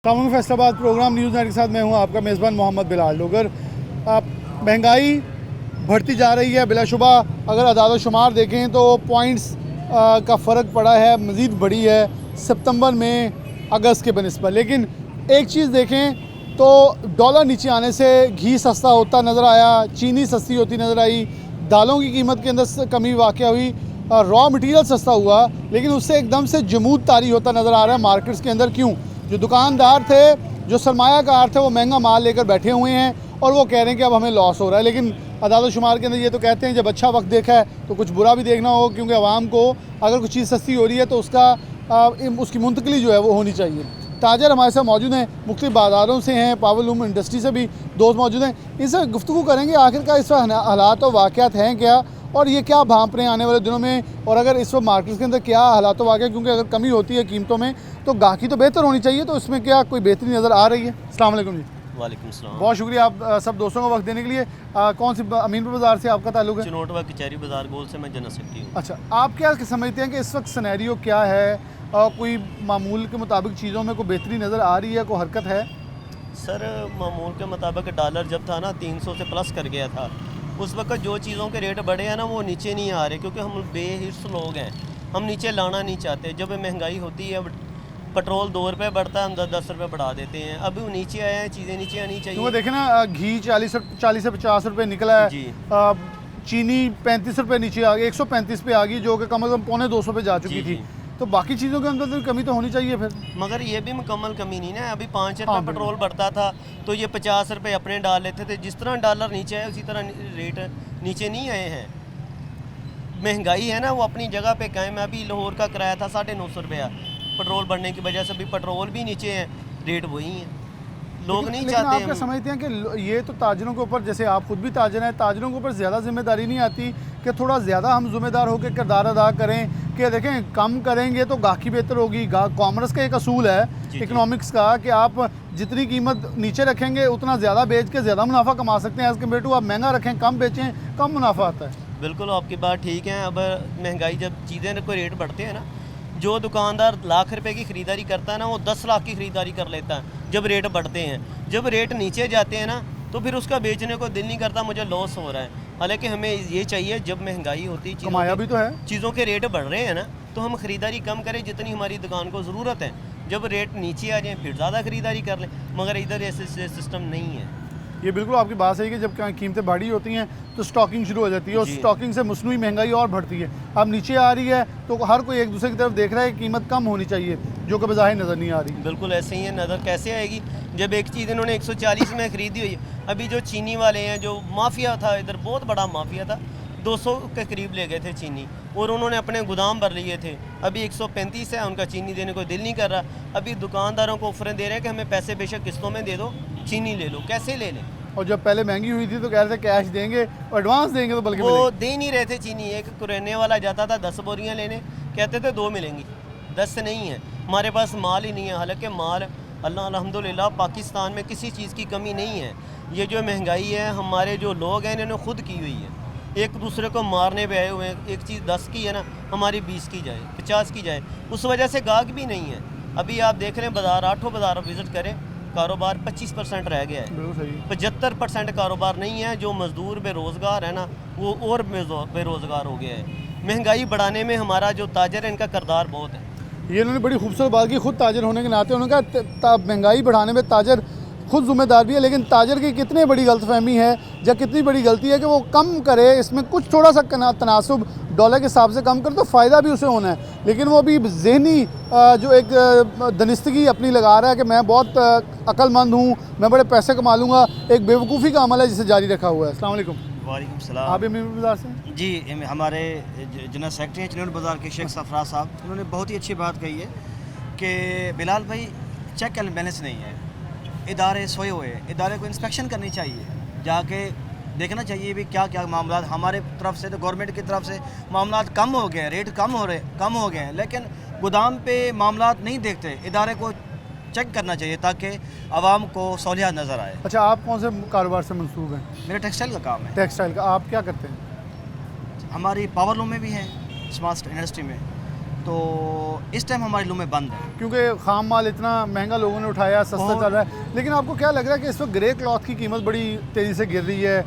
तमाम Faisalabad programme news night के साथ मैं हूं आपका मेज़बान मोहम्मद बिलाल डोगर। महंगाई बढ़ती जा रही है बिलाशुबा। अगर अदाद शुमार देखें तो पॉइंट्स का फ़र्क पड़ा है, मज़ीद बढ़ी है सितंबर में अगस्त के बनस्बत। लेकिन एक चीज़ देखें तो डॉलर नीचे आने से घी सस्ता होता नज़र आया, चीनी सस्ती होती नज़र आई, दालों की कीमत के अंदर कमी वाक़या हुई, रॉ मटेरियल सस्ता हुआ, लेकिन उससे एकदम से जमूद तारी होता नज़र आ रहा है मार्केट्स के अंदर। क्यों? जो दुकानदार थे, जो सरमायाकार थे, वो महंगा माल लेकर बैठे हुए हैं और वो कह रहे हैं कि अब हमें लॉस हो रहा है। लेकिन अदाद शुमार के अंदर ये तो कहते हैं जब अच्छा वक्त देखा है तो कुछ बुरा भी देखना हो, क्योंकि आवाम को अगर कुछ चीज़ सस्ती हो रही है तो उसकी मुंतकली जो है वो होनी चाहिए। ताजर हमारे साथ मौजूद हैं, मुख्तलिफ बाज़ारों से हैं, पावरलूम इंडस्ट्री से भी दोस्त मौजूद हैं। इनसे गुफ्तगू करेंगे आखिरकार इस वक्त हालात और वाक़यात हैं क्या, और ये क्या भांप रहे हैं आने वाले दिनों में, और अगर इस वक्त मार्केट के अंदर क्या हालात वाक़या, क्योंकि अगर कमी होती है कीमतों में तो गाहकी तो बेहतर होनी चाहिए, तो इसमें क्या कोई बेहतरी नज़र आ रही है? अस्सलाम वालेकुम जी। वालेकुम सलाम। बहुत शुक्रिया आप सब दोस्तों को वक्त देने के लिए। कौन सी अमीनपुर बाज़ार से आपका ताल्लुक है? चिनोट व कचहरी बाजार गोल से मैं जनरल सेक्रेटरी हूँ। अच्छा, आप क्या समझते हैं कि इस वक्त सिनेरियो क्या है? कोई मामूल के मुताबिक चीज़ों में कोई बेहतरी नज़र आ रही है, कोई हरकत है? सर, मामूल के मुताबिक डॉलर जब था ना 300 से प्लस कर गया था, उस वक्त जो चीज़ों के रेट बढ़े हैं ना वो नीचे नहीं आ रहे, क्योंकि हम बेहिर्स लोग हैं, हम नीचे लाना नहीं चाहते। जब महंगाई होती है, पेट्रोल 2 रुपये बढ़ता है, हम 10 रुपये बढ़ा देते हैं। अभी वो नीचे आए हैं, चीज़ें नीचे आनी चाहिए। क्योंकि देखें ना, घी 40 से 50 रुपये निकला है जी। चीनी 35 रुपये नीचे आ गई, 135 पे आ गई, जो कि कम से कम पौने 200 पे जा चुकी जी, थी। जी। तो बाकी चीज़ों के अंदर तो कमी तो होनी चाहिए फिर। मगर ये भी मुकम्मल कमी नहीं ना। अभी 5 हाँ, रुपये पेट्रोल बढ़ता था तो ये 50 रुपये अपने डाल लेते थे। जिस तरह डॉलर नीचे आए उसी तरह रेट नीचे नहीं आए हैं। महंगाई है ना वो अपनी जगह पे कायम है। अभी लाहौर का किराया था 950 रुपया, पेट्रोल बढ़ने की वजह से अभी पेट्रोल भी नीचे है, रेट वही है। लोग नहीं लेकिन चाहते आप क्या समझते हैं कि ये तो ताजरों के ऊपर, जैसे आप खुद भी ताजर हैं, ताजरों के ऊपर ज़्यादा जिम्मेदारी नहीं आती कि थोड़ा ज़्यादा हम जिम्मेदार होकर किरदार अदा करें कि देखें कम करेंगे तो गाहकी बेहतर होगी। कॉमर्स का एक असूल है इकनॉमिक्स का कि आप जितनी कीमत नीचे रखेंगे उतना ज़्यादा बेच के ज़्यादा मुनाफा कमा सकते हैं, एज़ कम्पेयर टू आप महंगा रखें कम बेचें कम मुनाफा आता है। बिल्कुल आपकी बात ठीक है। अब महंगाई जब चीज़ें कोई रेट बढ़ते हैं ना, जो दुकानदार लाख रुपए की ख़रीदारी करता है ना वो 10 लाख की ख़रीदारी कर लेता है जब रेट बढ़ते हैं। जब रेट नीचे जाते हैं ना तो फिर उसका बेचने को दिल नहीं करता, मुझे लॉस हो रहा है। हालांकि हमें ये चाहिए जब महंगाई होती है, कमाया भी तो है, चीज़ों के रेट बढ़ रहे हैं ना, तो हम ख़रीदारी कम करें जितनी हमारी दुकान को ज़रूरत है। जब रेट नीचे आ जाए फिर ज़्यादा ख़रीदारी कर लें, मगर इधर ऐसे सिस्टम नहीं है। ये बिल्कुल आपकी बात सही है कि जब कीमतें बढ़ी होती हैं तो स्टॉकिंग शुरू हो जाती है, और स्टॉकिंग से मसनूई महंगाई और बढ़ती है। अब नीचे आ रही है तो हर कोई एक दूसरे की तरफ देख रहा है कि कीमत कम होनी चाहिए, जो कि बज़ाहिर नज़र नहीं आ रही। बिल्कुल ऐसे ही है, नज़र कैसे आएगी जब एक चीज़ इन्होंने 140 में ख़रीदी हुई है। अभी जो चीनी वाले हैं, जो माफिया था इधर, बहुत बड़ा माफिया था, 200 के करीब ले गए थे चीनी, और उन्होंने अपने गोदाम भर लिए थे। अभी 135 है, उनका चीनी देने को दिल नहीं कर रहा। अभी दुकानदारों को ऑफरें दे रहे हैं कि हमें पैसे बेशक किस्तों में दे दो, चीनी ले लो। कैसे ले लें? और जब पहले महंगी हुई थी तो कह रहे थे कैश देंगे और एडवांस देंगे, तो बल्कि वो दे ही नहीं रहे थे चीनी। एक कुरेने वाला जाता था 10 बोरियाँ लेने, कहते थे 2 मिलेंगी, 10 नहीं है। हमारे पास माल ही नहीं है। हालांकि माल अल्लाह अल्हम्दुलिल्लाह पाकिस्तान में किसी चीज़ की कमी नहीं है। ये जो महंगाई है हमारे जो लोग हैं इन्होंने खुद की हुई है, एक दूसरे को मारने पे आए हुए हैं। एक चीज़ 10 की है ना, हमारी 20 की जाए, 50 की जाए, उस वजह से गाहक भी नहीं है। अभी आप देख रहे हैं बाज़ार, 8 बाज़ार विज़िट करें, कारोबार 25% रह गया है। 75% कारोबार नहीं है। जो मज़दूर बेरोज़गार है ना वो और बेरोज़गार हो गया है। महंगाई बढ़ाने में हमारा जो ताजर है इनका किरदार बहुत है। ये इन्होंने बड़ी खूबसूरत बात की, खुद ताजर होने के नाते उन्होंने कहा महंगाई बढ़ाने में ताजर खुद जिम्मेदार भी है, लेकिन ताजर की कितनी बड़ी गलतफहमी है या कितनी बड़ी गलती है कि वो कम करे, इसमें कुछ थोड़ा सा तनासुब डॉलर के हिसाब से कम करे तो फ़ायदा भी उसे होना है। लेकिन वो भी जहनी जो एक दनिस्तगी अपनी लगा रहा है कि मैं बहुत अक्लमंद हूँ, मैं बड़े पैसे कमा लूँगा, एक बेवकूफ़ी का अमल है जिसे जारी रखा हुआ है। अस्सलाम वालेकुम। वालेकुम सलाम। आप अमीनपुर बाज़ार से? जी, हमारे जनरल सेक्रेटरी हैं चिनोट बाज़ार के शेख सफराज साहब, उन्होंने बहुत ही अच्छी बात कही है कि बिलाल भाई चेक एंड बैलेंस नहीं है, इदारे सोए हुए हैं, इदारे को इंस्पेक्शन करनी चाहिए, जाके देखना चाहिए भी क्या क्या मामला हमारे तरफ से, तो गवर्नमेंट की तरफ से मामला कम हो गए हैं, रेट कम हो गए हैं, लेकिन गोदाम पे मामला नहीं देखते। इदारे को चेक करना चाहिए ताकि आवाम को सहूलियत नज़र आए। अच्छा, आप कौन से कारोबार से मंसूब हैं? मेरा टेक्सटाइल का काम है। टेक्सटाइल का। आप क्या करते हैं? हमारी पावरलूम में भी है, स्मार्ट इंडस्ट्री में, तो इस टाइम हमारी लूमें बंद है। क्योंकि खाम माल इतना महंगा लोगों ने उठाया, सस्ता चल रहा है। लेकिन आपको क्या लग रहा है कि इस वक्त ग्रे क्लॉथ की कीमत बड़ी तेज़ी से गिर रही है?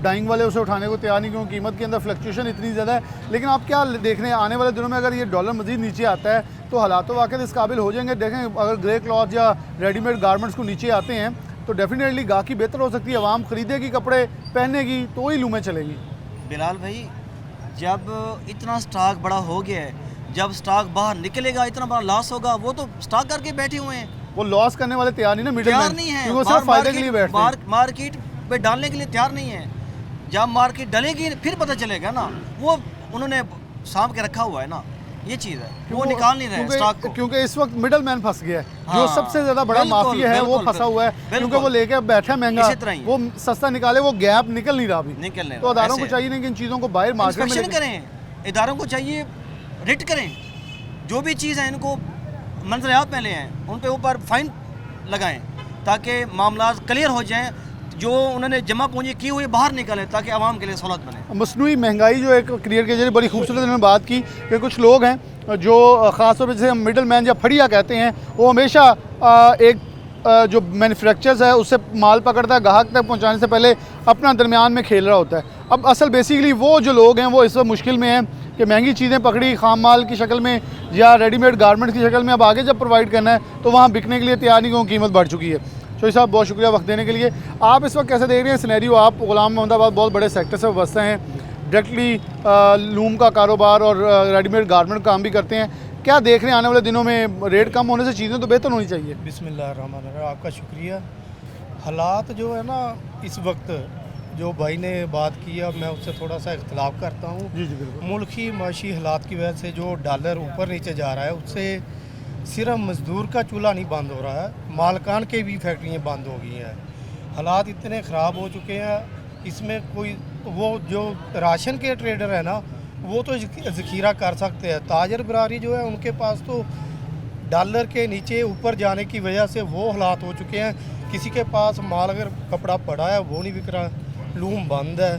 डाइंग वाले उसे उठाने को तैयार नहीं, क्योंकि कीमत के अंदर फ्लक्चुएशन इतनी ज़्यादा है। लेकिन आप क्या देख रहे हैं आने वाले दिनों में अगर ये डॉलर मज़ीद नीचे आता है तो हालात तो वाकई इस काबिल हो जाएंगे? देखें, अगर ग्रे क्लॉथ या रेडीमेड गारमेंट्स को नीचे आते हैं तो डेफिनेटली गाहकी बेहतर हो सकती है, आवाम ख़रीदेगी, कपड़े पहनेगी, तो ही लूमें चलेंगी। बिलाल भाई, जब इतना स्टॉक बड़ा हो गया है, जब स्टॉक बाहर निकलेगा इतना बड़ा लॉस होगा। वो तो स्टॉक करके बैठे हुए हैं, वो लॉस करने वाले तैयार नहीं ना, मिडिल तैयार मैन, नहीं है, क्योंकि वो सिर्फ फायदे के लिए बैठते हैं। मार्केट पे डालने के लिए तैयार नहीं है। जब मार्केट डलेगी फिर पता चलेगा ना, वो उन्होंने सांप के रखा हुआ है ना, ये चीज़ है, वो निकाल नहीं रहे स्टॉक को। क्योंकि इस वक्त मिडल मैन फंस गया है, जो हाँ, सबसे ज्यादा बड़ा बिल्कुल, माफिया है वो बिल्कुल, फंसा हुआ है, क्योंकि बिल्कुल। वो लेके बैठा है महंगा, इसी तरह ही है। वो सस्ता निकाले, वो गैप निकल नहीं रहा अभी। निकल नहीं तो रहा, अदारों को ऐसे चाहिए नहीं कि इन चीज़ों को बाहर मार्केट में इंस्पेक्शन करें, इदारों को चाहिए रिट करें, जो भी चीज़ है इनको मंजरियात में ले आएँ, उन पे ऊपर फाइन लगाएं ताकि मामला क्लियर हो जाएं, जो उन्होंने जमा पूंजी की हुई बाहर निकले ताकि आवाम के लिए सहूलत बने। मसनूई महंगाई जो एक क्लियर के जरिए बड़ी खूबसूरत इन्होंने बात की कि कुछ लोग हैं जो ख़ास तौर पर जैसे हम मिडल मैन या फड़िया कहते हैं, वो हमेशा एक जो मैन्युफैक्चरर्स है उससे माल पकड़ता है, ग्राहक तक पहुंचाने से पहले अपना दरमियान में खेल रहा होता है। अब असल बेसिकली वो जो लोग हैं वो इस वक्त मुश्किल में हैं कि महंगी चीज़ें पकड़ी खाम माल की शक्ल में या रेडीमेड गारमेंट्स की शक्ल में, अब आगे जब प्रोवाइड करना है तो वहाँ बिकने के लिए तैयार नहीं, क्योंकि कीमत बढ़ चुकी है। शोई साहब, बहुत शुक्रिया वक्त देने के लिए। आप इस वक्त कैसे देख रहे हैं सिनेरियो? आप गुलाम मोहम्मदाबाद बहुत बड़े सेक्टर से वाबस्ता हैं, डायरेक्टली लूम का कारोबार और रेडीमेड गारमेंट काम भी करते हैं। क्या देख रहे हैं आने वाले दिनों में? रेट कम होने से चीज़ें तो बेहतर होनी चाहिए। बिस्मिल्लाहिर्रहमानिर्रहीम, आपका शुक्रिया। हालात जो है ना इस वक्त, जो भाई ने बात की है, मैं उससे थोड़ा सा इख्तलाफ करता हूँ। जी जी बिल्कुल। मुल्क की माशी हालात की वजह से जो डॉलर ऊपर नीचे जा रहा है, उससे सिर्फ मज़दूर का चूल्हा नहीं बंद हो रहा है, मालकान के भी फैक्ट्रियाँ बंद हो गई हैं। हालात इतने ख़राब हो चुके हैं, इसमें कोई वो जो राशन के ट्रेडर है ना, वो तो ज़ख़ीरा कर सकते हैं। ताजर बरारी जो है उनके पास तो डॉलर के नीचे ऊपर जाने की वजह से वो हालात हो चुके हैं, किसी के पास माल अगर कपड़ा पड़ा है वो नहीं बिक रहा, लूम बंद है।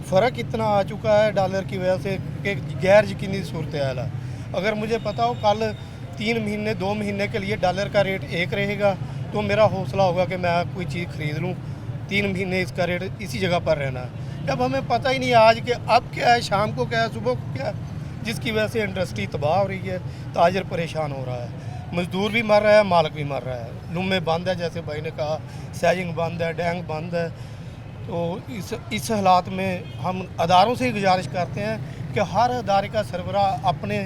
फ़र्क इतना आ चुका है डॉलर की वजह से कि गैर यकीनी सूरत हाल है। अगर मुझे पता हो कल 3 महीने 2 महीने के लिए डॉलर का रेट एक रहेगा तो मेरा हौसला होगा कि मैं कोई चीज़ ख़रीद लूँ। 3 महीने इसका रेट इसी जगह पर रहना है। जब हमें पता ही नहीं आज के अब क्या है, शाम को क्या है, सुबह को क्या है, जिसकी वजह से इंडस्ट्री तबाह हो रही है, ताजर परेशान हो रहा है, मज़दूर भी मर रहा है, मालिक भी मर रहा है। लुम्बे बंद है, जैसे भाई ने कहा, सैजिंग बंद है, डैंग बंद है। तो इस हालात में हम अदारों से ही गुजारिश करते हैं कि हर अदारे का सरबराह अपने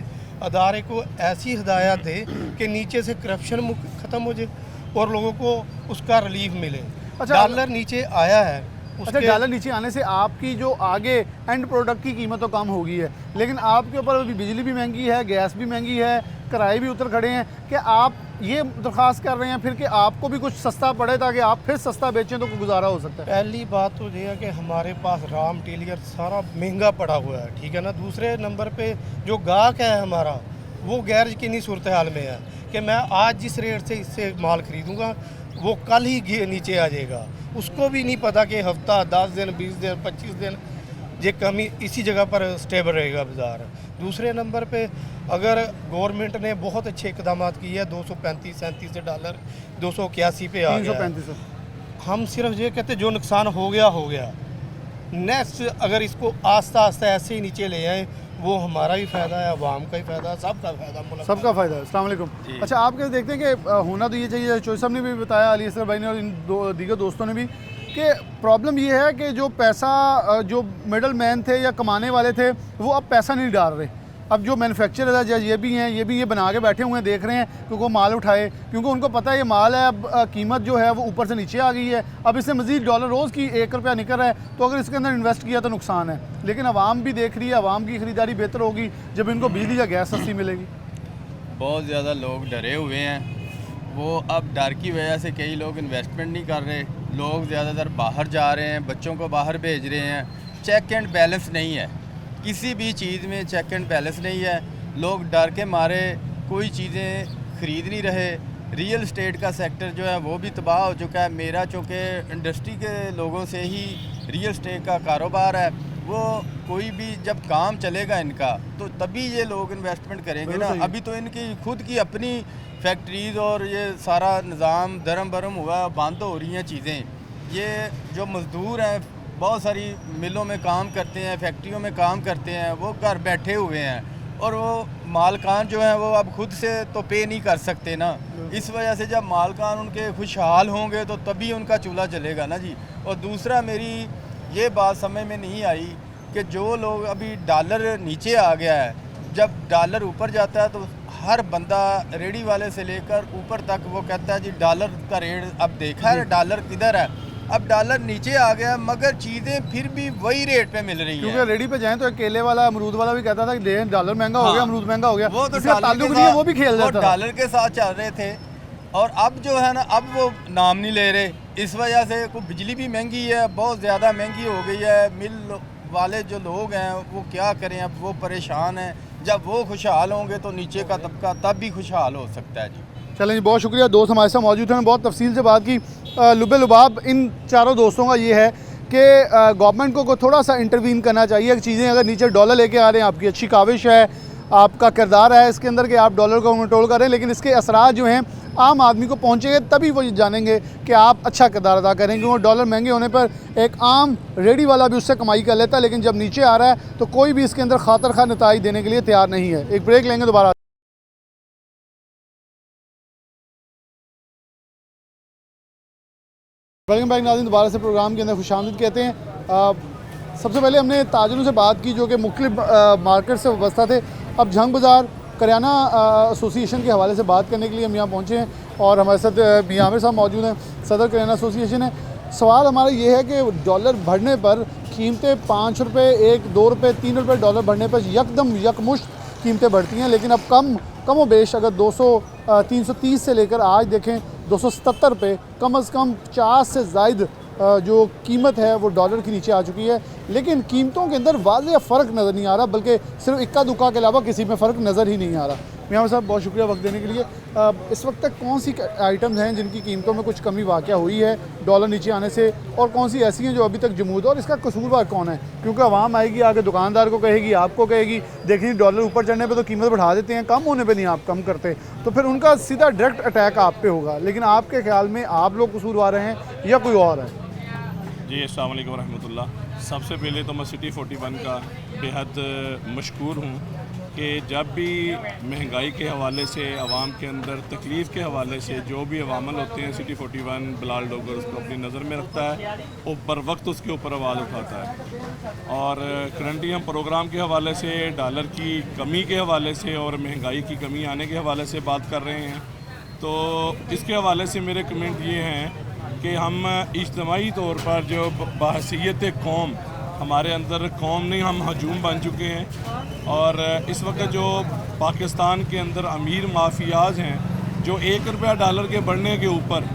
अदारे को ऐसी हिदायत दे कि नीचे से करप्शन ख़त्म हो जाए और लोगों को उसका रिलीफ मिले। अच्छा, डॉलर नीचे आया है, अच्छा, डॉलर नीचे आने से आपकी जो आगे एंड प्रोडक्ट की कीमत तो कम हो गई है, लेकिन आपके ऊपर अभी बिजली भी महंगी है, गैस भी महंगी है, किराए भी उतर खड़े हैं। क्या आप ये दरख्वास्त कर रहे हैं फिर कि आपको भी कुछ सस्ता पड़े ताकि आप फिर सस्ता बेचें तो गुजारा हो सकता है? पहली बात तो ये है कि हमारे पास रॉ मटीरियल सारा महंगा पड़ा हुआ है, ठीक है ना। दूसरे नंबर पे जो गाहक है हमारा, वो गैर यकीनी सूरत हाल में है कि मैं आज जिस रेट से इससे माल ख़रीदूँगा वो कल ही नीचे आ जाएगा। उसको भी नहीं पता कि हफ्ता 10 दिन 20 दिन 25 दिन ये कमी इसी जगह पर स्टेबल रहेगा बाज़ार। दूसरे नंबर पे अगर गवर्नमेंट ने बहुत अच्छे इकदाम किए हैं, 235-37 डॉलर 281 पे आ गया। 335। हम सिर्फ ये कहते जो नुकसान हो गया। नेक्स्ट अगर इसको आस्ता आस्ता ऐसे ही नीचे ले आए, वो हमारा भी फ़ायदा है, आवाम का ही फ़ायदा है, सबका फ़ायदा, सबका फ़ायदा है। अस्सलाम वालेकुम। अच्छा, आप कैसे देखते हैं कि होना तो ये चाहिए, चोई साहब ने भी बताया, अली असगर भाई ने और इन दीगर दोस्तों ने भी, कि प्रॉब्लम ये है कि जो पैसा जो मिडल मैन थे या कमाने वाले थे वो अब पैसा नहीं डाल रहे। अब जो मैन्युफैक्चरर है ये भी हैं, ये बना के बैठे हुए हैं, देख रहे हैं कि वो माल उठाए, क्योंकि उनको पता है ये माल है, अब कीमत जो है वो ऊपर से नीचे आ गई है, अब इससे मज़ीद डॉलर रोज़ की 1 रुपया निकल रहा है, तो अगर इसके अंदर इन्वेस्ट किया तो नुकसान है। लेकिन आवाम भी देख रही है, आवाम की ख़रीदारी बेहतर होगी जब इनको बिजली या गैस सस्ती मिलेगी। बहुत ज़्यादा लोग डरे हुए हैं, वो अब डर की वजह से कई लोग इन्वेस्टमेंट नहीं कर रहे, लोग ज़्यादातर बाहर जा रहे हैं, बच्चों को बाहर भेज रहे हैं। चेक एंड बैलेंस नहीं है, किसी भी चीज़ में चेक एंड बैलेंस नहीं है। लोग डर के मारे कोई चीज़ें ख़रीद नहीं रहे, रियल स्टेट का सेक्टर जो है वो भी तबाह हो चुका है। मेरा चूँकि इंडस्ट्री के लोगों से ही रियल स्टेट का कारोबार है, वो कोई भी जब काम चलेगा इनका तो तभी ये लोग इन्वेस्टमेंट करेंगे ना। अभी तो इनकी खुद की अपनी फैक्ट्रीज़ और ये सारा निज़ाम धर्म भरम हुआ, बंद हो रही हैं चीज़ें। ये जो मज़दूर हैं बहुत सारी मिलों में काम करते हैं, फैक्ट्रियों में काम करते हैं, वो घर बैठे हुए हैं और वो मालकान जो हैं वो अब खुद से तो पे नहीं कर सकते ना। इस वजह से जब मालकान उनके खुशहाल होंगे तो तभी उनका चूल्हा चलेगा ना जी। और दूसरा मेरी ये बात समझ में नहीं आई कि जो लोग अभी डॉलर नीचे आ गया है, जब डॉलर ऊपर जाता है तो हर बंदा रेडी वाले से लेकर ऊपर तक वो कहता है जी डॉलर का रेट अब देखा है डॉलर किधर है। अब डॉलर नीचे आ गया मगर चीज़ें फिर भी वही रेट पे मिल रही हैं। क्योंकि रेडी पे जाएं तो एक केले वाला अमरूद वाला भी कहता था कि डॉलर महंगा हो गया, अमरूद महंगा हो गया, वो तो इसका ताल्लुक नहीं है, वो भी खेल देता था। डॉलर के साथ चल रहे थे और अब जो है ना अब वो नाम नहीं ले रहे। इस वजह से को बिजली भी महंगी है, बहुत ज़्यादा महंगी हो गई है। मिल वाले जो लोग हैं वो क्या करें, अब वो परेशान हैं। जब वो खुशहाल होंगे तो नीचे का तबका तब भी खुशहाल हो सकता है जी। चलें जी, बहुत शुक्रिया। दोस्त हमारे साथ मौजूद हैं, बहुत तफसील से बात की। लुबे लुबाब इन चारों दोस्तों का ये है कि गवर्नमेंट को थोड़ा सा इंटरवीन करना चाहिए। चीज़ें अगर नीचे डॉलर लेके आ रहे हैं, आपकी अच्छी काविश है, आपका किरदार है इसके अंदर कि आप डॉलर को कंट्रोल करें, लेकिन इसके असरात जो हैं आम आदमी को पहुँचेंगे तभी वो जानेंगे कि आप अच्छा किरदार अदा करेंगे। और डॉलर महंगे होने पर एक आम रेडी वाला भी उससे कमाई कर लेता है, लेकिन जब नीचे आ रहा है तो कोई भी इसके अंदर खातर खा नताइज देने के लिए तैयार नहीं है। एक ब्रेक लेंगे, दोबारा। वेलकम बैक नाज़रीन, दोबारा से प्रोग्राम के अंदर खुशामदीद कहते हैं। सबसे पहले हमने ताजरों से बात की जो कि मुख्तलिफ मार्केट से वाबस्ता थे। अब झंग बाज़ार करियाना एसोसिएशन के हवाले से बात करने के लिए हम यहाँ पहुँचे हैं और हमारे साथ मियां आमिर साहब मौजूद हैं, सदर करियाना एसोसिएशन है। सवाल हमारा ये है कि डॉलर बढ़ने पर कीमतें 5 रुपये, 1, 2 रुपये, 3 रुपये डॉलर बढ़ने पर यकदम यकमुश्त कीमतें बढ़ती हैं, लेकिन अब कम व बेश अगर 330 से लेकर आज देखें 277 रुपये, कम अज़ कम 50 से ज़ायद जो कीमत है वो डॉलर के नीचे आ चुकी है। लेकिन कीमतों के अंदर वाज़ेह फ़र्क नज़र नहीं आ रहा, बल्कि सिर्फ इक्का दुक्का के अलावा किसी में फ़र्क नज़र ही नहीं आ रहा। मियां साहब, बहुत शुक्रिया वक्त देने के लिए। इस वक्त तक कौन सी आइटम्स हैं जिनकी कीमतों में कुछ कमी वाक़या हुई है डॉलर नीचे आने से, और कौन सी ऐसी हैं जो अभी तक जमूद, और इसका कसूरवार कौन है? क्योंकि आवाम आएगी आगे दुकानदार को कहेगी, आपको कहेगी, देखिए डॉलर ऊपर चढ़ने पे तो कीमत बढ़ा देते हैं, कम होने पे नहीं आप कम करते, तो फिर उनका सीधा डायरेक्ट अटैक आप पे होगा। लेकिन आपके ख्याल में आप लोग कसूरवार हैं या कोई और है? जी, अस्सलाम वालेकुम रहमतुल्लाह। सबसे पहले तो मैं सिटी 41 का बेहद मशकूर हूँ कि जब भी महंगाई के हवाले से आवाम के अंदर तकलीफ़ के हवाले से जो भी अवामल होते हैं, सिटी 41 बिलाल डोगर उसको अपनी नज़र में रखता है और बर वक्त उसके ऊपर आवाज़ उठाता है। और करंटली हम प्रोग्राम के हवाले से डॉलर की कमी के हवाले से और महंगाई की कमी आने के हवाले से बात कर रहे हैं। तो इसके हवाले से मेरे कमेंट ये हैं कि हम इज्तमाही तौर पर जो बहसीयत कौम, हमारे अंदर कौम नहीं, हम हजूम बन चुके हैं। और इस वक्त जो पाकिस्तान के अंदर अमीर माफियाज हैं जो 1 रुपया डॉलर के बढ़ने के ऊपर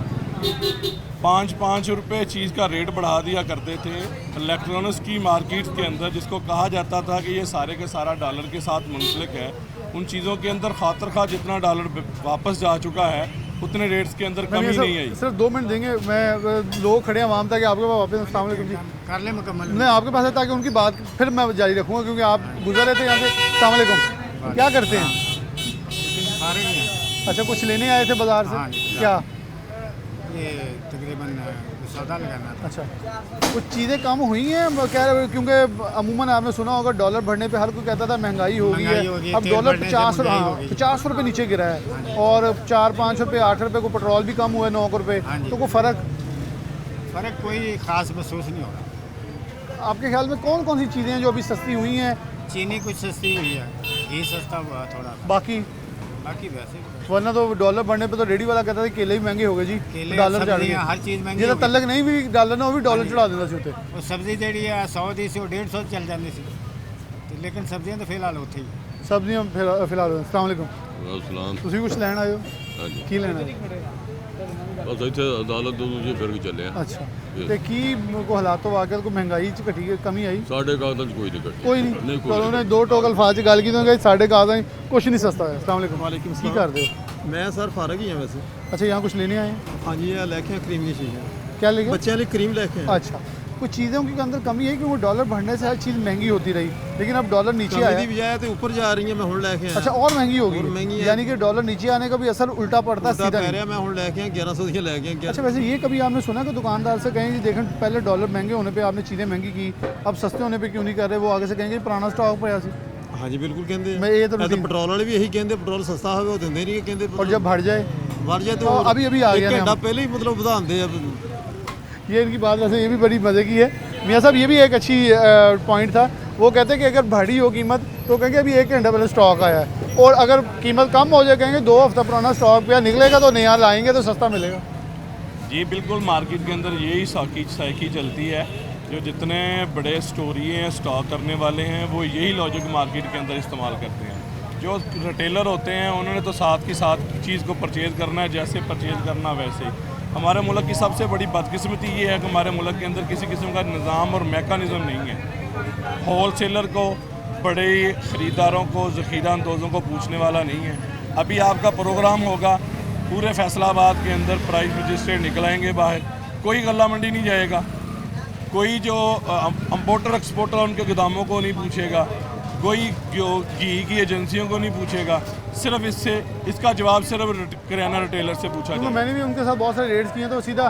5-5 रुपये चीज़ का रेट बढ़ा दिया करते थे इलेक्ट्रॉनिक्स की मार्केट्स के अंदर, जिसको कहा जाता था कि ये सारे के सारा डॉलर के साथ मुंसलिक है। उन चीज़ों के अंदर खातर खा जितना डॉलर वापस जा चुका है उतने रेट्स के अंदर कमी नहीं आई। सिर्फ 2 मिनट देंगे, मैं लोग खड़े हैं आवाम था कि आपके पास वापस अस्सलाम वालेकुम जी कर ले मुकम्मल। मैं आपके पास है ताकि उनकी बात फिर मैं जारी रखूँगा, क्योंकि आप गुजर रहे थे यहाँ से। अस्सलाम वालेकुम, क्या करते हैं? अच्छा, कुछ लेने आए थे बाज़ार से? क्या ये तकरीबन सौदा लगाना था। अच्छा, कुछ चीज़ें कम हुई हैं कह रहे? क्योंकि अमूमन आपने सुना होगा डॉलर बढ़ने पे हर कोई कहता था महंगाई हो गई है। अब डॉलर 50 रुपये नीचे गिरा है और 4-5 रुपये 8 रुपये को पेट्रोल भी कम हुआ है 9 रुपये, तो कोई फ़र्क कोई ख़ास महसूस नहीं हो रहा। आपके ख्याल में कौन कौन सी चीज़ें हैं जो अभी सस्ती हुई हैं? चीनी कुछ सस्ती हुई है, घी सस्ता हुआ थोड़ा, बाकी वैसे वरना तो डॉलर बढ़ने पे तो रेडी वाला कहता था केले भी महंगे हो गए जी, डॉलर चढ़ गए, हर चीज़ महंगी। जो तलक नहीं भी डॉलर ना वो भी डॉलर चढ़ा देना चाहिए। और सब्जी जी है 100 दी से 150 चल जाती सी, तो लेकिन सब्जियां तो फिलहाल होती ही सब्जियां फिलहाल। अस्सलाम वालेकुम, ਤੁਸੀਂ ਕੁਝ ਲੈਣ ਆਏ ਹੋ? ਹਾਂਜੀ ਕੀ ਲੈਣਾ ਹੈ? ਬਸ ਇੱਥੇ ਅਦਾਲਤ ਤੋਂ ਦੂਜੇ ਫਿਰ ਕੇ ਚੱਲੇ ਆ ਅੱਛਾ, ਤੇ ਕੀ ਕੋ ਹਾਲਾਤੋਂ ਵਾਕਿਆ ਕੋਈ ਮਹਿੰਗਾਈ ਚ ਘਟੀ ਕਮੀ ਆਈ? ਸਾਡੇ ਕਾਗਜ਼ਾਂ 'ਚ ਕੋਈ ਨਹੀਂ ਕੱਟੀ ਕੋਈ ਨਹੀਂ, ਨਹੀਂ, ਕੋਈ ਚਲੋ ਉਹਨੇ 2 ਟੋਕ ਅਲਫਾਜ਼ ਚ ਗੱਲ ਕੀਤੀ ਹੋਣਗੇ, ਸਾਡੇ ਕਾਗਜ਼ਾਂ ਕੁਝ ਨਹੀਂ ਸਸਤਾ ਹੈ। अस्सलाम वालेकुम, ਕੀ ਕਰਦੇ ਹੋ? ਮੈਂ ਸਰ ਫਾਰਗ ਹੀ ਹਾਂ ਵੈਸੇ। अच्छा, यहाँ कुछ लेने आए हैं? ਹਾਂਜੀ ਇਹ ਲੈ ਕੇ ਆਏ ਕਰੀਮ ਦੀ ਚੀਜ਼ਾਂ, क्या लेके? ਬੱਚਿਆਂ ਲਈ ਕਰੀਮ ਲੈ ਕੇ ਆਏ। अच्छा, कुछ चीज़ों के अंदर कमी है कि वो डॉलर बढ़ने से हर चीज़ महंगी होती रही, लेकिन अब डॉलर नीचे ਕਮੀ आया ਦੀ ਬਜਾਏ ਤੇ ਉੱਪਰ ਜਾ ਰਹੀ ਹੈ, ਮੈਂ ਹੁਣ ਲੈ ਕੇ ਆਇਆ। अच्छा, और महंगी होगी, और महंगी है। यानी कि डॉलर नीचे आने का भी असर उल्टा पड़ता है, ਉਲਟਾ सीधा ਪੈ नहीं। ਰਿਹਾ, मैं ਹੁਣ ਲੈ ਕੇ ਆਇਆ 1100 ਦੀਆਂ ਲੈ ਕੇ ਆਇਆ। अच्छा, वैसे ये कभी आपने सुना कि दुकानदार से कहें कि देखें पहले डॉलर महंगे होने पे आपने चीज़ें महंगी की, अब सस्ते होने पे क्यों नहीं कर रहे? वो आगे से कहेंगे पुराना स्टॉक पे ऐसी। ਹਾਂਜੀ ਬਿਲकुल ਕਹਿੰਦੇ ਆ। मैं ये तो ਇਹ ਤਾਂ ਪੈਟਰੋਲ ਵਾਲੇ ਵੀ ਇਹੀ ਕਹਿੰਦੇ, ਪੈਟਰੋਲ ਸਸਤਾ ਹੋਵੇ ਉਹ ਦਿੰਦੇ ਨਹੀਂ, ਕਹਿੰਦੇ और जब बढ़ जाए ਵੜ ਜਾਏ तो अभी अभी आ गया ਇੱਕ ना ਘੰਟਾ हम। ਪਹਿਲੇ ही मतलब ਵਧਾਉਂਦੇ ਆ। ये इनकी बात वैसे ये भी बड़ी मज़े की है मियाँ साहब, ये भी एक अच्छी पॉइंट था। वो कहते हैं कि अगर बढ़ी हो कीमत तो कहेंगे अभी 1 घंटा पहले स्टॉक आया है, और अगर कीमत कम हो जाए कहेंगे 2 हफ्ता पुराना स्टॉक पे निकलेगा तो नया लाएंगे तो सस्ता मिलेगा। जी बिल्कुल, मार्केट के अंदर यही साइकी चलती है। जो जितने बड़े स्टोरी हैं, स्टॉक करने वाले हैं, वो यही लॉजिक मार्केट के अंदर इस्तेमाल करते हैं। जो रिटेलर होते हैं उन्होंने तो साथ की साथ चीज़ को परचेज़ करना है, जैसे परचेज़ करना वैसे। हमारे मुल्क की सबसे बड़ी बदकिस्मती ये है कि हमारे मुल्क के अंदर किसी किस्म का निज़ाम और मैकानिज़म नहीं है। होल सेलर को, बड़े ख़रीदारों को, ज़ख़ीरा अंदोज़ों को पूछने वाला नहीं है। अभी आपका प्रोग्राम होगा पूरे फैसलाबाद के अंदर, प्राइस रजिस्ट्रेट निकलाएंगे बाहर, कोई गल्ला मंडी नहीं जाएगा, कोई जो इम्पोर्टर एक्सपोर्टर उनके गोदामों को नहीं पूछेगा, कोई जो घी की एजेंसियों को नहीं पूछेगा, सिर्फ इसका जवाब सिर्फ किराना रिटेलर से पूछा क्योंकि जाए। मैंने भी उनके साथ बहुत सारे रेट्स किए हैं तो सीधा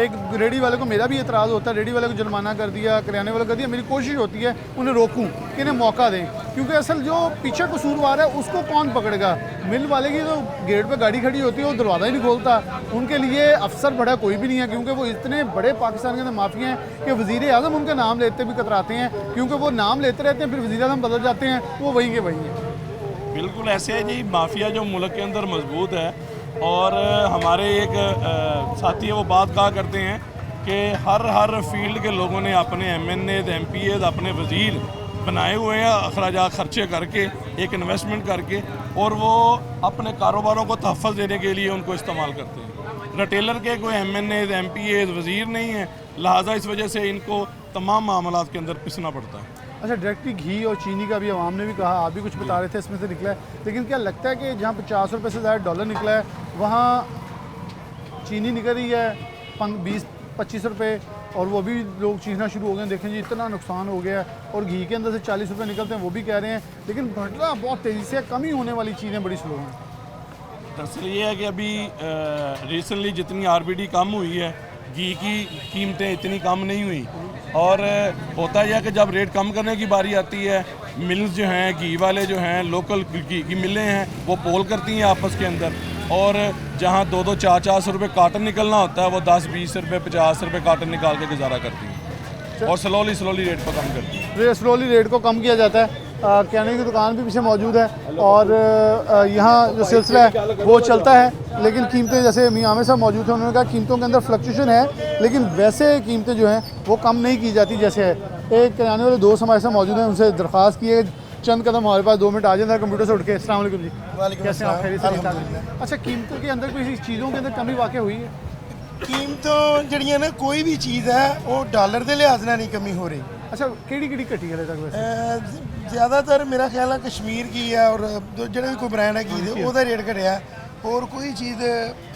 एक रेडी वाले को मेरा भी एतराज़ होता है, रेडी वाले को जुर्माना कर दिया, किराने वाले कर दिया। मेरी कोशिश होती है उन्हें रोकूं कि इन्हें मौका दें, क्योंकि असल जो पीछे कसूरवार है उसको कौन पकड़ेगा? मिल वाले की तो गेट पे गाड़ी खड़ी होती है, वो दरवाज़ा ही नहीं खोलता। उनके लिए अफसर बड़ा कोई भी नहीं है, क्योंकि वो इतने बड़े पाकिस्तान के अंदर माफिया हैं कि वज़ीर आज़म उनके नाम लेते भी कतराते हैं, क्योंकि वो नाम लेते रहते हैं, फिर वज़ीर आज़म बदल जाते हैं, वो वहीं के वहीं हैं। बिल्कुल ऐसे है जी, माफिया जो मुल्क के अंदर मजबूत है। और हमारे एक साथी है, वो बात कहा करते हैं कि हर फील्ड के लोगों ने अपने MNA, MPA, अपने वज़ीर बनाए हुए हैं, अखराजात खर्चे करके, एक इन्वेस्टमेंट करके, और वो अपने कारोबारों को तहफ़्फ़ुज़ देने के लिए उनको इस्तेमाल करते हैं। रिटेलर के कोई MNA, MPA, वज़ीर नहीं है, लिहाजा इस वजह से इनको तमाम मामलात के अंदर पिसना पड़ता है। अच्छा, डायरेक्टली घी और चीनी का भी आवाम ने भी कहा, आप भी कुछ बता रहे थे इसमें से निकला है, लेकिन क्या लगता है कि जहाँ 50 रुपये से ज़्यादा डॉलर निकला है वहाँ चीनी निकल रही है 20-25 रुपये, और वो भी लोग चीखना शुरू हो गए, देखें जी इतना नुकसान हो गया है। और घी के अंदर से 40 रुपये निकलते हैं, वो भी कह रहे हैं, लेकिन घटना बहुत तेज़ी से, कमी होने वाली चीज़ें बड़ी स्लो हैं। दरअसल ये है कि अभी रिसेंटली जितनी RBD कम हुई है, घी की कीमतें इतनी कम नहीं हुई। और होता यह है कि जब रेट कम करने की बारी आती है, मिल्स जो हैं, घी वाले जो हैं, लोकल घी की मिलें हैं, वो पोल करती हैं आपस के अंदर, और जहाँ 2-2, 4-400 रुपये कार्टन निकलना होता है, वो 10-20 रुपये, 50 रुपये कार्टन निकाल के गुजारा करती हैं, और स्लोली रेट पर कम करती हैं। स्लोली रेट को कम किया जाता है। किराने की दुकान भी पीछे मौजूद है, और यहाँ जो सिलसिला है वो चलता है, लेकिन कीमतें, जैसे मियां आमिर साहब मौजूद थे, उन्होंने कहा कीमतों के अंदर फ्लक्चुएशन है, लेकिन वैसे कीमतें जो हैं वो कम नहीं की जाती जैसे है। एक किराने वाले दोस्त हमारे साथ मौजूद हैं, उनसे दरख्वास्त की है चंद कदम हमारे पास 2 मिनट आ जाए कंप्यूटर से उठ के। अस्सलाम वालेकुम जी, कैसे हैं आप? खैरियत से? अच्छा, कीमतों के अंदर कोई चीज़ों के अंदर कमी वाक़ई हुई है? कीमतों जड़ियाँ ना कोई भी चीज़ है वो डॉलर के लिहाज नाल नहीं कमी हो रही। अच्छा, केड़ी घटी है तक वैसे? ज़्यादातर मेरा ख्याल है कश्मीर की है, और जो भी कोई ब्रांड है घी दे, दा रेट घटिया, और कोई चीज़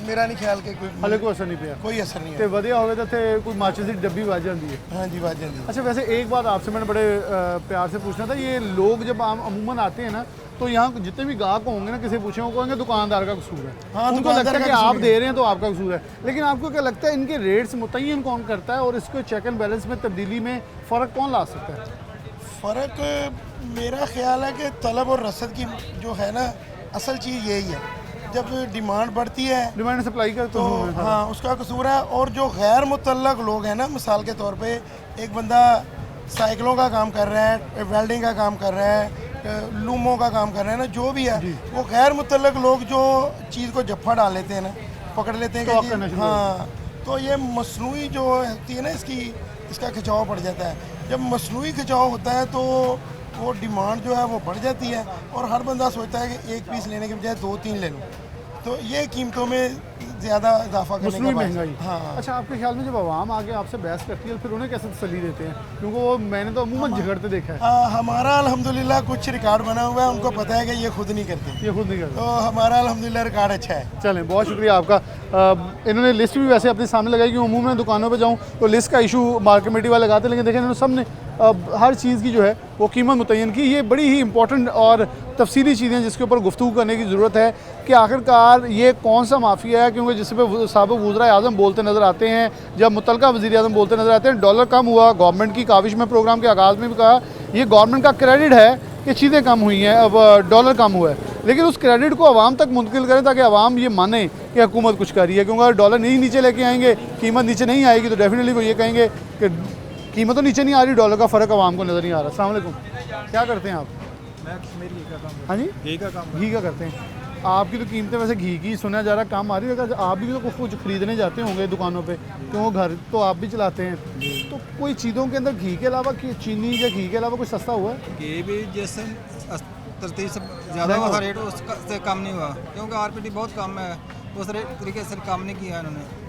मेरा नहीं ख्याल कि कोई हले कोई असर नहीं पिया, कोई असर नहीं ते है। वधिया होवे तो कोई माचिस की डब्बी वज जाती है। हाँ जी, बात जाती है। अच्छा, वैसे एक बात आपसे मैंने बड़े प्यार से पूछना था, ये लोग जब अमूमन आते हैं ना, तो यहाँ जितने भी गाहक होंगे ना, किसी पूछे वो कहेंगे दुकानदार का कसूर है। हाँ, उनको लगता है कि दुकानदार का आप कसूर दे रहे हैं तो आपका कसूर है, लेकिन आपको क्या लगता है इनके रेट्स मुतय्यन कौन करता है, और इसको चेक एंड बैलेंस में तब्दीली में फ़र्क कौन ला सकता है? फ़र्क मेरा ख्याल है कि तलब और रसद की जो है ना, असल चीज़ यही है। जब डिमांड बढ़ती है, डिमांड सप्लाई का तो हाँ, उसका कसूर है। और जो गैर मुतल्लक लोग हैं ना, मिसाल के तौर पे एक बंदा साइकिलों का काम कर रहा है, वेल्डिंग का काम कर रहा है, लूमों का काम कर रहे हैं ना, जो भी है, वो गैर मुतल्लक लोग जो चीज़ को जफ्फा डाल लेते हैं ना, पकड़ लेते हैं कि हाँ, तो ये मसनूई जो होती है ना, इसका खिंचाव पड़ जाता है। जब मसनूई खिंचाव होता है तो वो डिमांड जो है वो बढ़ जाती है, और हर बंदा सोचता है कि एक पीस लेने के बजाय 2-3 ले लूँ, तो ये कीमतों में ज़्यादा इजाफा करने मसनूई का बायस। महंगाई। हाँ। अच्छा, आपके ख्याल में जब आवाम आगे आपसे बहस करती है तो फिर उन्हें कैसे तसल्ली देते हैं, क्योंकि वो मैंने तो अमूमन झगड़ते देखा है। हमारा अल्हम्दुलिल्लाह कुछ रिकॉर्ड बना हुआ है, उनको पता है कि ये खुद नहीं करते, ये खुद नहीं करते। तो हमारा अल्हम्दुलिल्लाह रिकॉर्ड अच्छा है। चलें, बहुत शुक्रिया आपका। इन्होंने लिस्ट भी वैसे अपने सामने लगाई कि अमूमन दुकानों पे जाऊं तो लिस्ट का इशू मार्केट कमेटी वाले लगाते हैं, लेकिन देखें इन्होंने सब ने हर चीज़ की जो है वो कीमत मुतय्यन की। ये बड़ी ही इंपॉर्टेंट और तफसीली चीज़ें जिसके ऊपर गुफ्तगू करने की ज़रूरत है कि आखिरकार ये कौन सा माफिया है, क्योंकि जिस पे साबिक़ वज़ीर आज़म बोलते नज़र आते हैं, जब मुतलका वज़ीर आज़म बोलते नज़र आते हैं डॉलर कम हुआ, गवर्नमेंट की काविश में प्रोग्राम के आगाज़ में भी कहा ये गवर्नमेंट का क्रेडिट है कि चीज़ें कम हुई हैं, अब डॉलर कम हुआ है, लेकिन उस क्रेडिट को आवाम तक मुंतकिल करें ताकि आवाम ये माने कि हुकूमत कुछ कर रही है। क्योंकि अगर डॉलर नहीं नीचे लेके आएंगे, कीमत नीचे नहीं आएगी, तो डेफिनेटली वो ये कहेंगे कि कीमत तो नीचे नहीं आ रही, डॉलर का फ़र्क आवाम को नज़र नहीं आ रहा। अस्सलाम वालेकुम, क्या करते हैं आप? हाँ जी, घी का करते हैं। आपकी तो कीमतें वैसे घी की सुना जा रहा है कम आ रही है, अगर आप भी तो कुछ खरीदने जाते होंगे दुकानों पे, क्यों घर तो आप भी चलाते हैं, तो कोई चीज़ों के अंदर घी के अलावा चीनी या घी के अलावा कुछ सस्ता हुआ है? घी भी जैसे तरतीब से ज़्यादा हुआ था रेट, उससे कम नहीं हुआ, क्योंकि आरपीटी बहुत कम है, उस तरीके से कम नहीं किया इन्होंने।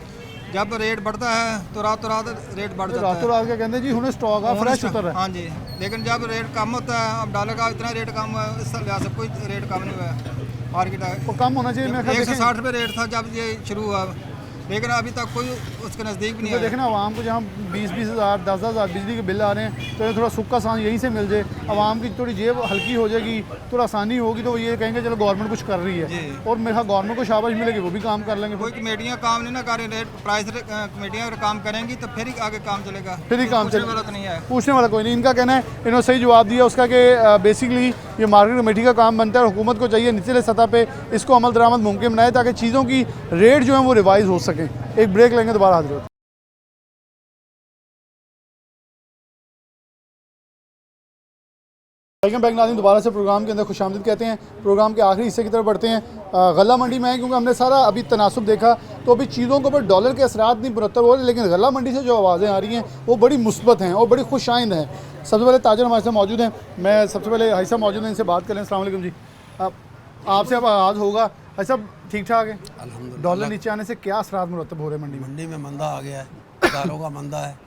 जब रेट बढ़ता है तो रात रेट बढ़ जाता है। रातों रात क्या कहते हैं जी, उन्हें स्टॉक आ फ्रेश उतर रहा है। हाँ जी, लेकिन जब रेट कम होता है, अब डॉलर का इतना रेट कम हुआ है, इस लिहाज से कोई रेट कम नहीं हुआ है मार्केट। वो कम होना चाहिए। मैं 160 रुपये रेट था जब ये शुरू हुआ, लेकिन अभी तक कोई उसके नज़दीक भी नहीं है। देखना आवाम को जहाँ 20-20 हज़ार 10-10 हज़ार बिजली के बिल आ रहे हैं, तो ये थोड़ा सुक्का सांस यहीं से मिल जाए, आवाम की थोड़ी जेब हल्की हो जाएगी, थोड़ा आसानी होगी, तो वो ये कहेंगे चलो गवर्नमेंट कुछ कर रही है, और मेरा गवर्नमेंट को शाबाश मिलेगी, वो भी काम कर लेंगे। कोई कमेटियाँ काम नहीं ना कर रही, रेट प्राइस कमेटियाँ अगर काम करेंगी तो फिर ही आगे काम चलेगा, फिर ही काम चलेगा। वाला तो नहीं है, पूछने वाला कोई नहीं। इनका कहना है, इन्होंने सही जवाब दिया उसका कि बेसिकली ये मार्केट कमेटी का काम बनता है, और हुकूमत को चाहिए निचले सतह पे इसको अमल दरामद मुमकिन बनाए ताकि चीज़ों की रेट जो है वो रिवाइज हो सकें। एक ब्रेक लेंगे, दोबारा हाजिर होते हैं। वेलकम बैक नाज़रीन, दोबारा से प्रोग्राम के अंदर खुशामदीद कहते हैं। प्रोग्राम के आखिरी हिस्से की तरफ बढ़ते हैं। गल्ला मंडी में है, क्योंकि हमने सारा अभी तनासुब देखा, तो अभी चीज़ों के ऊपर डॉलर के असरात नहीं मुरतब हो रहे, लेकिन गल्ला मंडी से जो आवाज़ें आ रही हैं वो बड़ी मुस्बत हैं और बड़ी खुश आइंद हैं। सबसे पहले ताजर हमारे साथ मौजूद हैं, मैं सबसे पहले हाई साहब मौजूद हैं, इनसे बात करें। अस्सलाम वालेकुम जी, आपसे अब आगाज़ होगा। हाई साहब, ठीक ठाक है? डॉलर नीचे आने से क्या असरात मुरतब हो रहे हैं मंडी में? मंडी में मंदा आ गया है, दालों का मंदा है।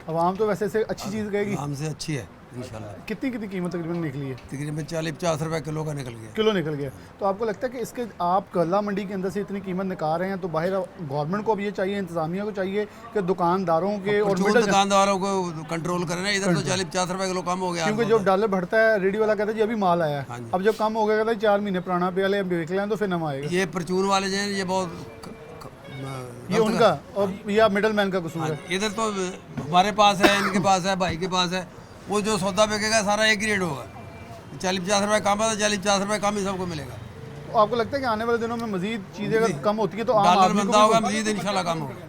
आवाम तो वैसे से अच्छी चीज़ कहेगी, आम से अच्छी है इंशाल्लाह। कितनी कितनी कीमत तकरीबन निकली है? तकरीबन 40-50 रुपए किलो का निकल गया। किलो निकल गया। तो आपको लगता है कि इसके आप गल्ला मंडी के अंदर से इतनी कीमत निकाल रहे हैं, तो बाहर गवर्नमेंट को अब ये चाहिए, इंतजामिया को चाहिए कि दुकानदारों के और जो दुकानदारों को कंट्रोल करना, इधर तो 40-50 रुपए किलो कम हो गया, क्योंकि जब डॉलर बढ़ता है रेडी वाला कहता है जी अभी माल आया है, अब जब कम हो गया कहता है 4 महीने पुराना पे वाले देख लें तो फिर नवा आएगा। ये परचून वाले जो हैं ये बहुत ये उनका और या मिडल मैन का कसूर है। इधर तो हमारे पास है, इनके पास है, भाई के पास है, वो जो सौदा बिकेगा सारा एक ही रेट होगा। 40-50 रुपए कम है तो 40-50 रुपए कम ही सबको मिलेगा। तो आपको लगता है कि आने वाले दिनों में मजीद चीज़ें अगर कम होती है तो डॉलर मंदा होगा, मजीद इंशाल्लाह कम होगा।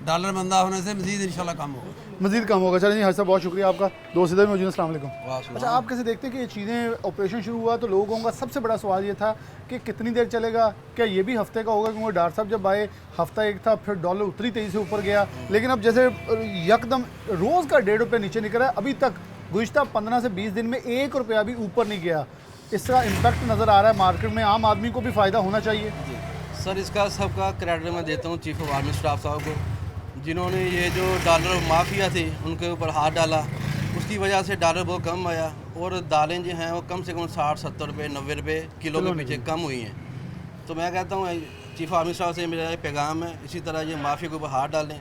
डॉलर मंदा होने से मजीद इंशाल्लाह कम होगा, मजीद कम होगा। चलिए जी, हर साहब बहुत शुक्रिया आपका। दोस्त इधर मौजूद हैं, अस्सलाम वालेकुम। अच्छा, आप कैसे देखते हैं कि ये चीज़ें ऑपरेशन शुरू हुआ तो लोगों का सबसे बड़ा सवाल ये था कि कितनी देर चलेगा, क्या ये भी हफ्ते का होगा? क्योंकि डॉक्टर साहब जब आए हफ्ता एक था, फिर डॉलर उतरी तेज़ी से ऊपर गया, लेकिन अब जैसे यकदम रोज़ का 1.5 रुपये नीचे निकला है, अभी तक गुज़िश्ता 15 से 20 दिन में 1 रुपया भी ऊपर नहीं गया। इसका इम्पैक्ट नज़र आ रहा है मार्केट में, आम आदमी को भी फ़ायदा होना चाहिए। सर, इसका सबका क्रेडिट मैं देता हूँ चीफ ऑफ आर्मी स्टाफ साहब को, जिन्होंने ये जो डॉलर माफिया थी उनके ऊपर हाथ डाला, उसकी वजह से डॉलर बहुत कम आया, और दालें जो हैं वो कम से कम 60-70 रुपये 90 रुपये किलो के पीछे कम हुई हैं। तो मैं कहता हूँ चीफ आर्मी स्टाफ से मेरा ये पैगाम है, इसी तरह ये माफिया के ऊपर हाथ डालें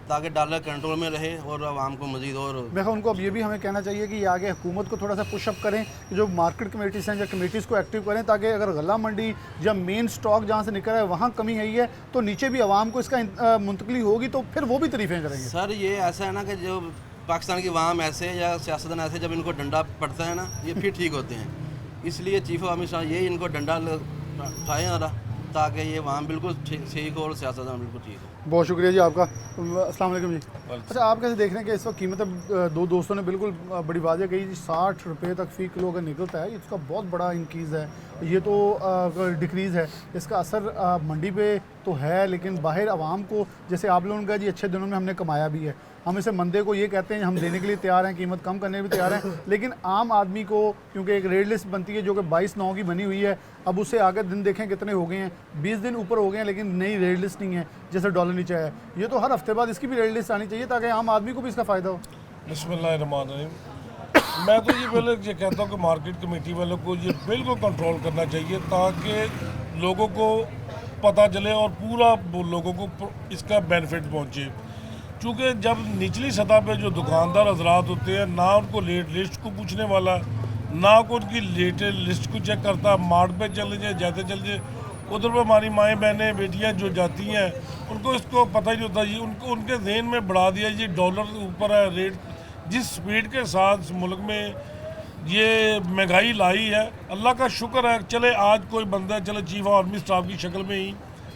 ताकि डॉलर कंट्रोल में रहे और आवाम को मजीद। और मैं उनको अब ये भी हमें कहना चाहिए कि आगे हुकूमत को थोड़ा सा पुशअप करें कि जो मार्केट कमेटीज हैं या कमेटीज़ को एक्टिव करें, ताकि अगर गल्ला मंडी जब मेन स्टॉक जहाँ से निकल रहा है वहाँ कमी आई है तो नीचे भी आवाम को इसका मुंतकली होगी, तो फिर वो भी तारीफ़ें करेंगे। सर, ये ऐसा है ना कि जो पाकिस्तान की आवाम ऐसे या सियासतदान ऐसे जब इनको डंडा पड़ता है ना, ये फिर ठीक होते हैं। इसलिए चीफ ऑफ आर्मी स्टाफ ये इनको डंडा उठाएँ और ताकि ये आवाम बिल्कुल ठीक हो और सियासतदान बिल्कुल ठीक हो। बहुत शुक्रिया जी आपका। अस्सलाम वालेकुम जी। अच्छा, आप कैसे देख रहे हैं कि इस वक्त कीमत, दो दोस्तों ने बिल्कुल बड़ी वाज़ेह कही जी, 60 रुपये तक फ़ी किलो अगर निकलता है, इसका बहुत बड़ा इंक्रीज़ है, ये तो डिक्रीज़ है, इसका असर मंडी पे तो है, लेकिन बाहर आवाम को, जैसे आप लोगों ने कहा जी अच्छे दिनों में हमने कमाया भी है, हम इसे मंदे को ये कहते हैं, हम देने के लिए तैयार हैं, कीमत कम करने भी तैयार हैं, लेकिन आम आदमी को क्योंकि एक रेट लिस्ट बनती है जो कि 22/9 की बनी हुई है, अब उससे आगे दिन देखें कितने हो गए हैं, 20 दिन ऊपर हो गए हैं, लेकिन नई रेट लिस्ट नहीं है, जैसे डॉलर नीचे आया है। ये तो हर हफ्ते बाद इसकी भी रेट लिस्ट आनी चाहिए ताकि आम आदमी को भी इसका फ़ायदा हो। बिस्मिल्लाहिर्रहमानिर्रहीम। मैं तो ये पहले ये कहता हूँ कि मार्केट कमेटी वालों को ये बिल्कुल कंट्रोल करना चाहिए ताकि लोगों को पता चले और पूरा लोगों को इसका बेनिफिट पहुँचे। चूँकि जब निचली सतह पे जो दुकानदार हजरात होते हैं, ना उनको रेट लिस्ट को पूछने वाला, ना को उनकी रेट लिस्ट को चेक करता, मार्ट पे चले जाए जाते चले जाए, उधर पर हमारी माएँ बहनें बेटियाँ जो जाती हैं उनको इसको पता ही नहीं होता। ये उनको उनके जहन में बढ़ा दिया ये डॉलर ऊपर है रेट। जिस स्पीड के साथ मुल्क में ये महंगाई लाई है, अल्लाह का शुक्र है चले आज कोई बंदा चले चीफ ऑफ आर्मी स्टाफ की शक्ल में ही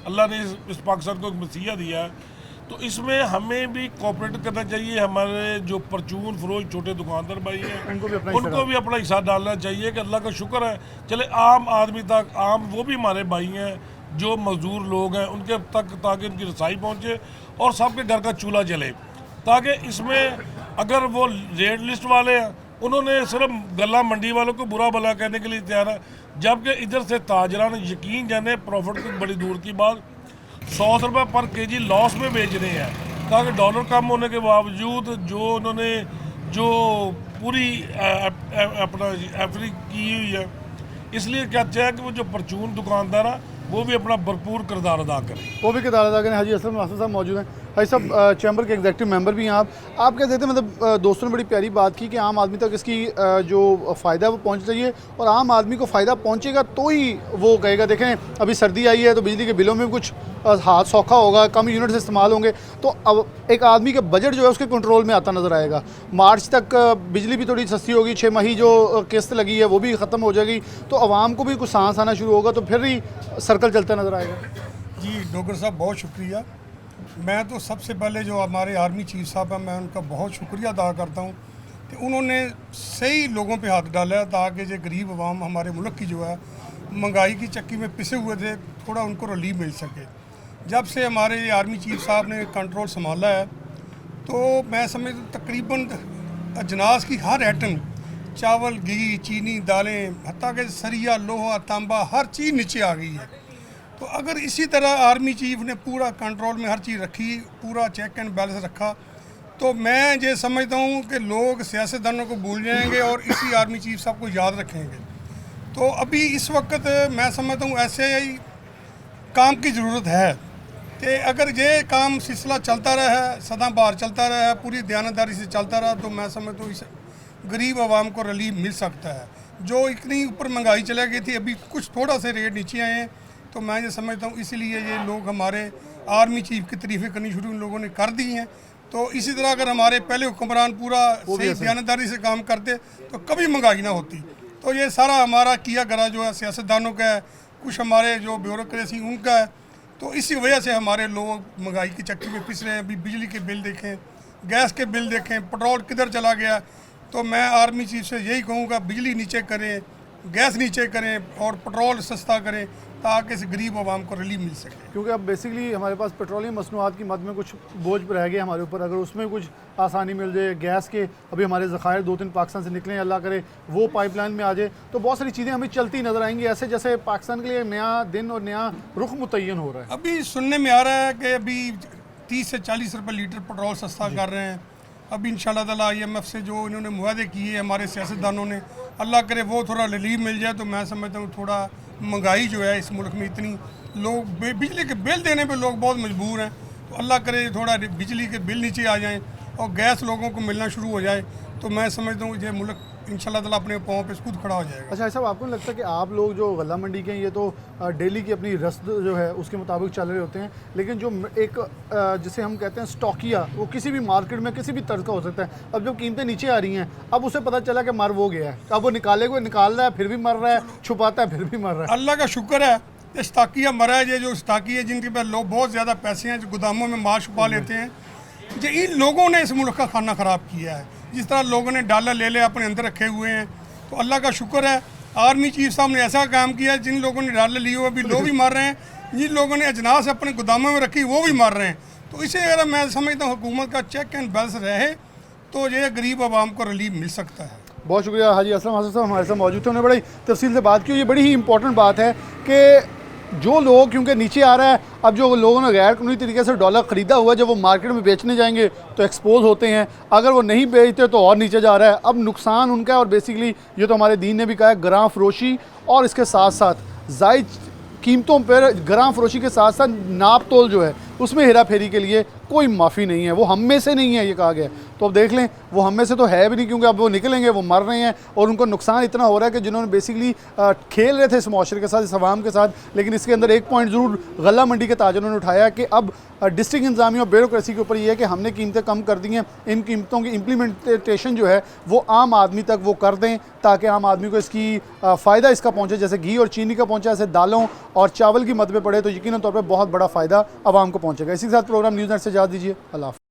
अल्लाह ने इस पाकिस्तान को एक मसीहा दिया है, तो इसमें हमें भी कोऑपरेट करना चाहिए। हमारे जो परचून फरोश छोटे दुकानदार भाई हैं उनको भी अपना हिस्सा डालना चाहिए कि अल्लाह का शुक्र है चले आम आदमी तक, आम वो भी हमारे भाई हैं जो मजदूर लोग हैं उनके तक, ताकि उनकी रसाई पहुँचे और सबके घर का चूल्हा जले। ताकि इसमें अगर वो रेट लिस्ट वाले हैं उन्होंने सिर्फ गला मंडी वालों को बुरा भला कहने के लिए तैयार है, जबकि इधर से ताजरान यकीन जाने प्रॉफिट की बड़ी दूर की बात 100 रुपये पर केजी लॉस में बेच रहे हैं, ताकि डॉलर कम होने के बावजूद जो उन्होंने जो पूरी अपना एफरी की हुई है, इसलिए कहते हैं कि वो जो परचून दुकानदार है वो भी अपना भरपूर किरदार अदा करें। वो भी किरदार अदा करें। हाजी असलम नासिर साहब मौजूद हैं। हाजी साहब चैम्बर के एग्जीक्यूटिव मेंबर भी हैं आप क्या कहते हैं, मतलब दोस्तों ने बड़ी प्यारी बात की कि आम आदमी तक इसकी जो फ़ायदा है वो पहुँचना चाहिए और आम आदमी को फ़ायदा पहुँचेगा तो ही वो कहेगा। देखें अभी सर्दी आई है तो बिजली के बिलों में कुछ हाथ सौखा होगा, कम यूनिट्स इस्तेमाल होंगे, तो अब एक आदमी का बजट जो है उसके कंट्रोल में आता नज़र आएगा। मार्च तक बिजली भी थोड़ी सस्ती होगी, 6 माही जो किस्त लगी है वो भी ख़त्म हो जाएगी, तो आवाम को भी कुछ सांस आना शुरू होगा, तो फिर ही सर्कल चलता नज़र आएगा। जी डॉक्टर साहब बहुत शुक्रिया। मैं तो सबसे पहले जो हमारे आर्मी चीफ साहब हैं मैं उनका बहुत शुक्रिया अदा करता हूँ कि उन्होंने सही लोगों पे हाथ डाला है ताकि जो गरीब आवाम हमारे मुल्क की जो है महंगाई की चक्की में पिसे हुए थे थोड़ा उनको रिलीफ मिल सके। जब से हमारे आर्मी चीफ साहब ने कंट्रोल संभाला है तो मैं समझता हूँ तकरीबन अजनास की हर आइटम, चावल, घी, चीनी, दालें, हत्ता के सरिया, लोहा, तांबा, हर चीज़ नीचे आ गई है। तो अगर इसी तरह आर्मी चीफ ने पूरा कंट्रोल में हर चीज़ रखी, पूरा चेक एंड बैलेंस रखा, तो मैं ये समझता हूँ कि लोग सियासतदानों को भूल जाएंगे और इसी आर्मी चीफ साहब को याद रखेंगे। तो अभी इस वक्त मैं समझता हूँ ऐसे ही काम की ज़रूरत है कि अगर ये काम सिलसिला चलता रहा, सदाबहार चलता रहा, पूरी दयानतदारी से चलता रहा, तो मैं समझता हूँ इस गरीब आवाम को रिलीफ मिल सकता है। जो इतनी ऊपर महंगाई चला गई थी, अभी कुछ थोड़ा से रेट नीचे आए हैं, तो मैं ये समझता हूँ इसीलिए ये लोग हमारे आर्मी चीफ की तारीफ़ें करनी शुरू इन लोगों ने कर दी हैं। तो इसी तरह अगर हमारे पहले हुक्मरान पूरा सही दयानतदारी से काम करते तो कभी महंगाई ना होती। तो ये सारा हमारा किया करा जो है सियासतदानों का है, कुछ हमारे जो ब्यूरोक्रेसी उनका है, तो इसी वजह से हमारे लोग महंगाई की चक्की में पिस रहे हैं। अभी बिजली के बिल देखें, गैस के बिल देखें, पेट्रोल किधर चला गया। तो मैं आर्मी चीफ से यही कहूँगा बिजली नीचे करें, गैस नीचे करें और पेट्रोल सस्ता करें ताकि इस गरीब आवाम को रिलीफ मिल सके। क्योंकि अब बेसिकली हमारे पास पेट्रोलियम मसनूआत की मद में कुछ बोझ रह गया हमारे ऊपर, अगर उसमें कुछ आसानी मिल जाए, गैस के अभी हमारे ज़खायर 2-3 पाकिस्तान से निकले, अल्लाह करे वो पाइपलाइन में आ जाए, तो बहुत सारी चीज़ें हमें चलती नज़र आएंगी, ऐसे जैसे पाकिस्तान के लिए नया दिन और नया रुख मुतय्यन हो रहा है। अभी सुनने में आ रहा है कि अभी 30 से 40 रुपये लीटर पेट्रोल सस्ता कर रहे हैं। अभी इंशाल्लाह ताला IMF से जो इन्होंने मुआहदे किए हमारे सियासतदानों ने, अल्लाह करे वो थोड़ा रिलीफ मिल जाए, तो मैं समझता हूँ थोड़ा महंगाई जो है इस मुल्क में इतनी, लोग बिजली के बिल देने पे लोग बहुत मजबूर हैं, तो अल्लाह करे थोड़ा बिजली के बिल नीचे आ जाएं और गैस लोगों को मिलना शुरू हो जाए, तो मैं समझता हूँ ये मुल्क इंशाल्लाह ताला अपने पाँव पे खुद खड़ा हो जाएगा। अच्छा साहब, आपको लगता है कि आप लोग जो गला मंडी के हैं ये तो डेली की अपनी रस्द जो है उसके मुताबिक चल रहे होते हैं, लेकिन जो एक जिसे हम कहते हैं स्टॉकिया, वो किसी भी मार्केट में किसी भी तर्ज का हो सकता है। अब जब कीमतें नीचे आ रही हैं, अब उसे पता चला कि मर वो गया है, अब वो निकाल रहा है फिर भी मर रहा है, छुपाता है फिर भी मर रहा है। अल्लाह का शुक्र है कि स्टाकिया मरा है। ये जो स्टाकी है जिनके पास लोग बहुत ज़्यादा पैसे हैं, जो गोदामों में माल छुपा लेते हैं, जो इन लोगों ने इस मुल्क का खाना ख़राब किया है। जिस तरह लोगों ने डॉलर ले अपने अंदर रखे हुए हैं, तो अल्लाह का शुक्र है आर्मी चीफ साहब ने ऐसा काम किया है, जिन लोगों ने डॉलर लिए हुए अभी लोग भी मर रहे हैं, जिन लोगों ने अजनास अपने गोदामों में रखी वो भी मर रहे हैं। तो इसे अगर मैं समझता हूँ हुकूमत का चेक एंड बैलेंस रहे तो ये गरीब आवाम को रिलीफ मिल सकता है। बहुत शुक्रिया हाजी असलम हसन साहब हमारे साथ मौजूद थे, उन्होंने बड़ी तफसील से बात की। ये बड़ी ही इंपॉर्टेंट बात है कि जो लोग क्योंकि नीचे आ रहा है, अब जो लोगों ने गैर कानूनी तरीके से डॉलर ख़रीदा हुआ है जब वो मार्केट में बेचने जाएंगे तो एक्सपोज होते हैं, अगर वो नहीं बेचते तो और नीचे जा रहा है। अब नुकसान उनका है और बेसिकली ये तो हमारे दीन ने भी कहा है ग्राम फरोशी और इसके साथ साथ जायद कीमतों पर ग्राम फरोशी के साथ साथ नाप तोल जो है उसमें हेरा फेरी के लिए कोई माफ़ी नहीं है, वो हम में से नहीं है ये कहा गया। तो अब देख लें वो हम में से तो है भी नहीं, क्योंकि अब वो निकलेंगे वो मर रहे हैं और उनको नुकसान इतना हो रहा है कि जिन्होंने बेसिकली खेल रहे थे इस माशरे के साथ, इस अवाम के साथ। लेकिन इसके अंदर एक पॉइंट ज़रूर गला मंडी के ताजरों ने उठाया कि अब डिस्ट्रिक्ट इंतजामिया और ब्यूरोक्रेसी के ऊपर ये है कि हमने कीमतें कम कर दी हैं, इन कीमतों की इम्प्लीमेंटेशन जो है वो आम आदमी तक वो कर दें ताकि आम आदमी को इसकी फ़ायदा इसका पहुँचे। जैसे घी और चीनी का पहुँचा, ऐसे दालों और चावल की मद पे पड़े तो यकीनन तौर पर बहुत बड़ा फ़ायदा आवाम को पहुँचेगा। इसी के साथ प्रोग्राम न्यूज़ नेट से इजाज़त दीजिए। अल्लाह।